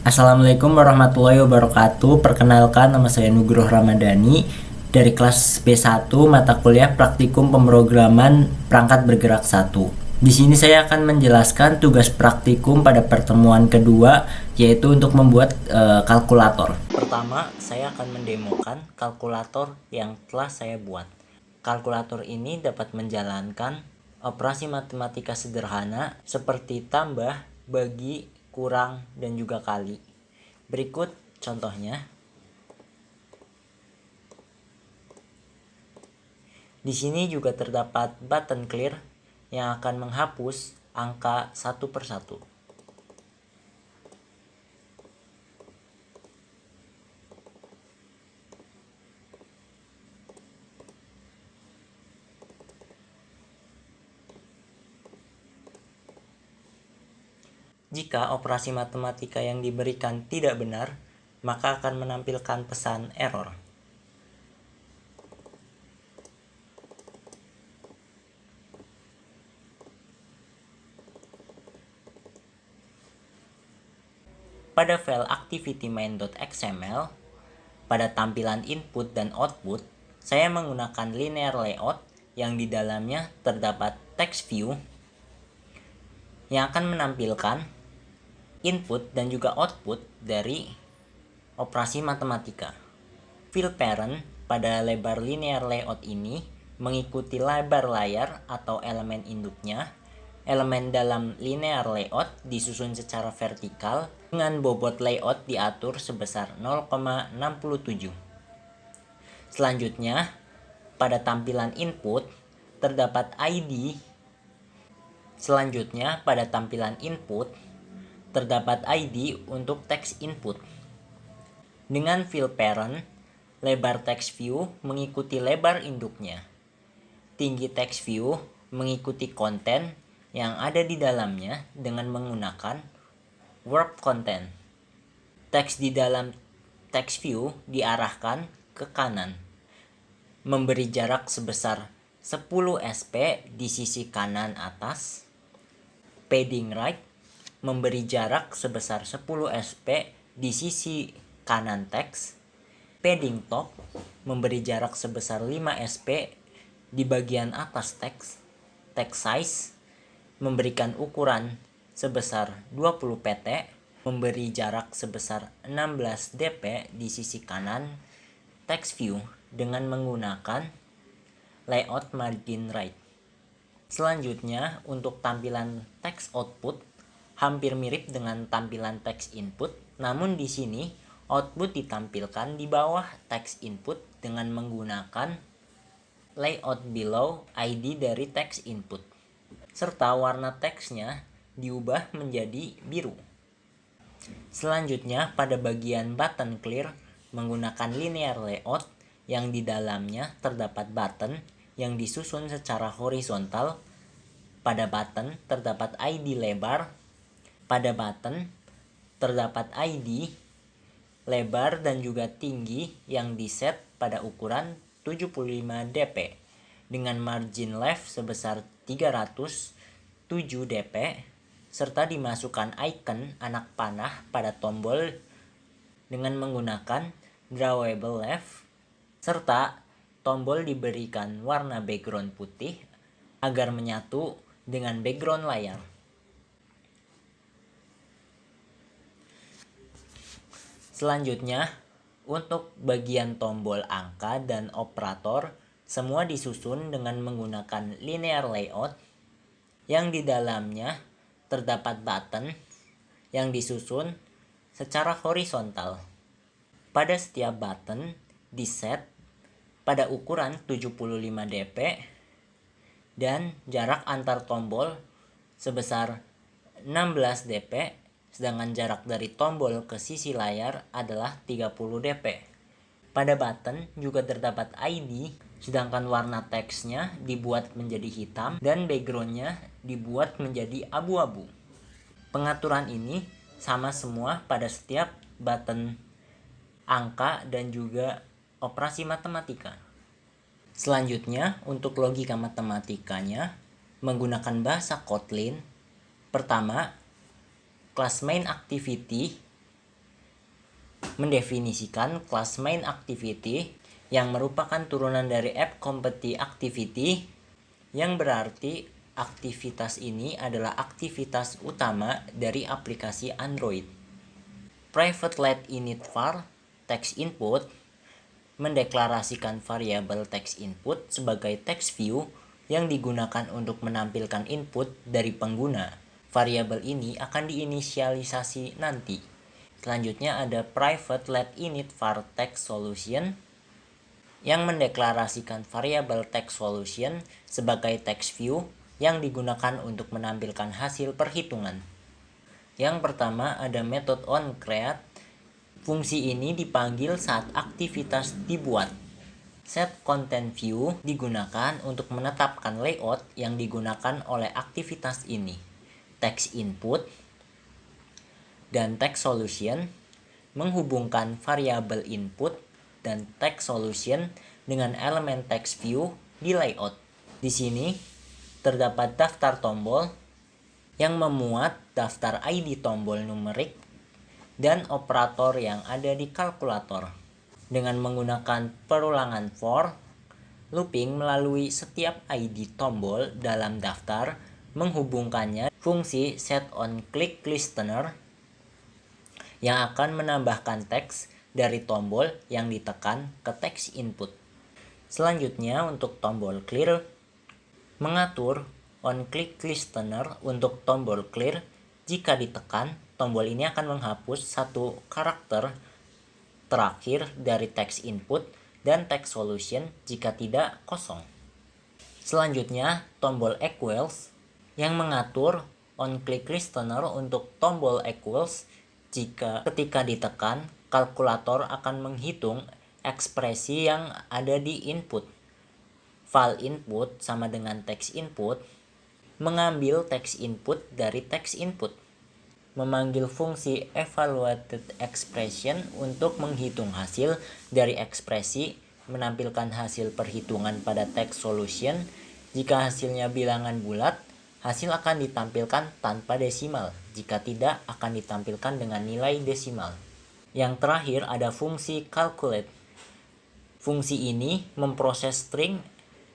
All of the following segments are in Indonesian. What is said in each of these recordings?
Assalamualaikum warahmatullahi wabarakatuh. Perkenalkan, nama saya Nugroho Ramadhani dari kelas B1 mata kuliah Praktikum Pemrograman Perangkat Bergerak 1. Di sini saya akan menjelaskan tugas praktikum pada pertemuan kedua, yaitu untuk membuat kalkulator. Pertama, saya akan mendemokan kalkulator yang telah saya buat. Kalkulator ini dapat menjalankan operasi matematika sederhana seperti tambah, bagi, kurang, dan juga kali. Berikut contohnya. Di sini juga terdapat button clear yang akan menghapus angka satu persatu. Jika operasi matematika yang diberikan tidak benar, maka akan menampilkan pesan error. Pada file activity-main.xml, pada tampilan input dan output, saya menggunakan linear layout yang di dalamnya terdapat text view yang akan menampilkan input dan juga output dari operasi matematika. Fill parent pada lebar linear layout ini mengikuti lebar layar atau elemen induknya. Elemen dalam linear layout disusun secara vertikal dengan bobot layout diatur sebesar 0,67. Selanjutnya, pada tampilan input terdapat ID. Selanjutnya, pada tampilan input terdapat ID untuk text input. Dengan fill parent, lebar text view mengikuti lebar induknya. Tinggi text view mengikuti konten yang ada di dalamnya dengan menggunakan word content. Teks di dalam text view diarahkan ke kanan, memberi jarak sebesar 10 SP di sisi kanan atas. Padding right memberi jarak sebesar 10 SP di sisi kanan teks. Padding top memberi jarak sebesar 5 SP di bagian atas teks. Text size memberikan ukuran sebesar 20 pt, memberi jarak sebesar 16 dp di sisi kanan text view dengan menggunakan layout margin right. Selanjutnya, untuk tampilan text output hampir mirip dengan tampilan text input, namun di sini output ditampilkan di bawah text input dengan menggunakan layout below ID dari text input, serta warna teksnya diubah menjadi biru. Selanjutnya, pada bagian button clear menggunakan linear layout yang di dalamnya terdapat button yang disusun secara horizontal. Pada button terdapat ID lebar. Pada button terdapat ID lebar dan juga tinggi yang diset pada ukuran 75 dp dengan margin left sebesar 307 dp, serta dimasukkan icon anak panah pada tombol dengan menggunakan drawable left, serta tombol diberikan warna background putih agar menyatu dengan background layar. Selanjutnya, untuk bagian tombol angka dan operator, semua disusun dengan menggunakan linear layout yang di dalamnya terdapat button yang disusun secara horizontal. Pada setiap button diset pada ukuran 75 dp dan jarak antar tombol sebesar 16 dp, sedangkan jarak dari tombol ke sisi layar adalah 30 dp. Pada button juga terdapat ID, sedangkan warna teksnya dibuat menjadi hitam dan backgroundnya dibuat menjadi abu-abu. Pengaturan ini sama semua pada setiap button angka dan juga operasi matematika. Selanjutnya, untuk logika matematikanya menggunakan bahasa Kotlin. Pertama, class main activity mendefinisikan kelas main activity yang merupakan turunan dari app company activity, yang berarti aktivitas ini adalah aktivitas utama dari aplikasi Android. Private let init var text input mendeklarasikan variabel text input sebagai text view yang digunakan untuk menampilkan input dari pengguna. Variabel ini akan diinisialisasi nanti. Selanjutnya ada private let init var text solution yang mendeklarasikan variabel text solution sebagai text view yang digunakan untuk menampilkan hasil perhitungan. Yang pertama ada method onCreate. Fungsi ini dipanggil saat aktivitas dibuat. Set content view digunakan untuk menetapkan layout yang digunakan oleh aktivitas ini. Text input dan text solution menghubungkan variabel input dan text solution dengan elemen text view di layout. Di sini terdapat daftar tombol yang memuat daftar ID tombol numerik dan operator yang ada di kalkulator. Dengan menggunakan perulangan for, looping melalui setiap ID tombol dalam daftar menghubungkannya fungsi setOnClickListener yang akan menambahkan teks dari tombol yang ditekan ke teks input. Selanjutnya untuk tombol clear, mengatur onClickListener untuk tombol clear. Jika ditekan, tombol ini akan menghapus satu karakter terakhir dari text input dan text solution, jika tidak kosong. Selanjutnya tombol equals yang mengatur onClickListener untuk tombol equals. Jika ketika ditekan, kalkulator akan menghitung ekspresi yang ada di input. File input sama dengan text input, mengambil text input dari text input. Memanggil fungsi evaluated expression untuk menghitung hasil dari ekspresi, menampilkan hasil perhitungan pada text solution. Jika hasilnya bilangan bulat, hasil akan ditampilkan tanpa desimal. Jika tidak, akan ditampilkan dengan nilai desimal. Yang terakhir ada fungsi calculate. Fungsi ini memproses string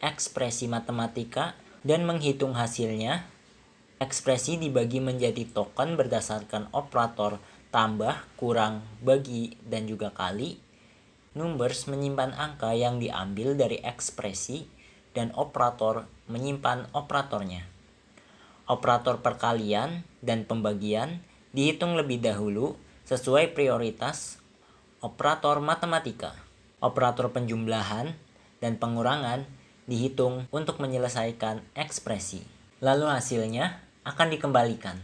ekspresi matematika dan menghitung hasilnya. Ekspresi dibagi menjadi token berdasarkan operator tambah, kurang, bagi, dan juga kali. Numbers menyimpan angka yang diambil dari ekspresi, dan operator menyimpan operatornya. Operator perkalian dan pembagian dihitung lebih dahulu sesuai prioritas operator matematika. Operator penjumlahan dan pengurangan dihitung untuk menyelesaikan ekspresi. Lalu hasilnya akan dikembalikan.